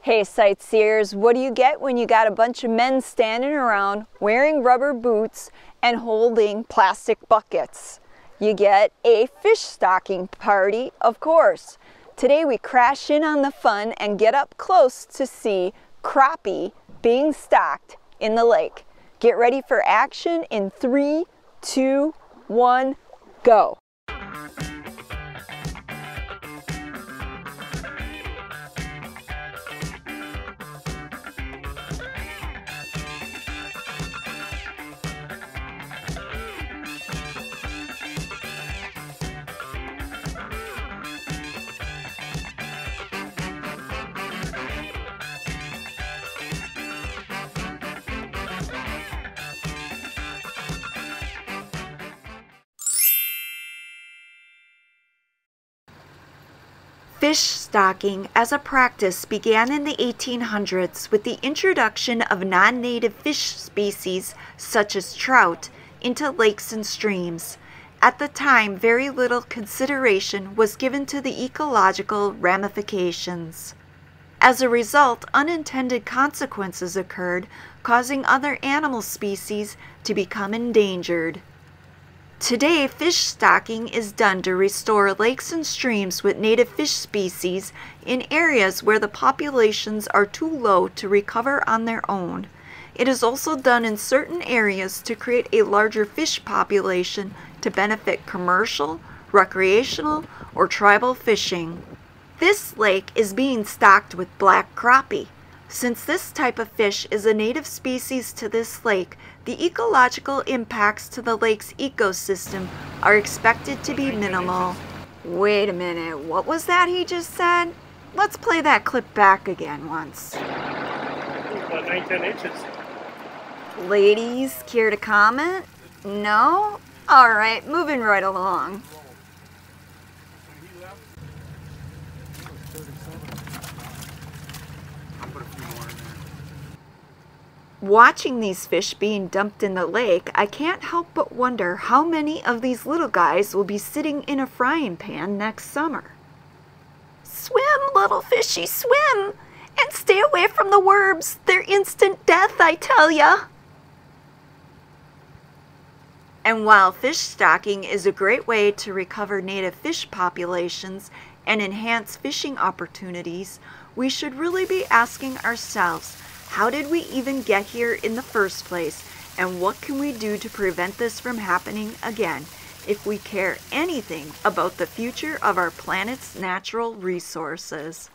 Hey sightseers, what do you get when you got a bunch of men standing around wearing rubber boots and holding plastic buckets? You get a fish stocking party, of course. Today we crash in on the fun and get up close to see crappie being stocked in the lake. Get ready for action in 3, 2, 1, go. Fish stocking as a practice began in the 1800s with the introduction of non-native fish species such as trout into lakes and streams. At the time, very little consideration was given to the ecological ramifications. As a result, unintended consequences occurred, causing other animal species to become endangered. Today, fish stocking is done to restore lakes and streams with native fish species in areas where the populations are too low to recover on their own. It is also done in certain areas to create a larger fish population to benefit commercial, recreational, or tribal fishing. This lake is being stocked with black crappie. Since this type of fish is a native species to this lake, the ecological impacts to the lake's ecosystem are expected to be minimal. Wait a minute, what was that he just said? Let's play that clip back again once. About 9-10 inches. Ladies, care to comment? No? Alright, moving right along. Watching these fish being dumped in the lake, I can't help but wonder how many of these little guys will be sitting in a frying pan next summer. Swim, little fishy, swim! And stay away from the worms. They're instant death, I tell ya! And while fish stocking is a great way to recover native fish populations and enhance fishing opportunities, we should really be asking ourselves, how did we even get here in the first place, and what can we do to prevent this from happening again if we care anything about the future of our planet's natural resources?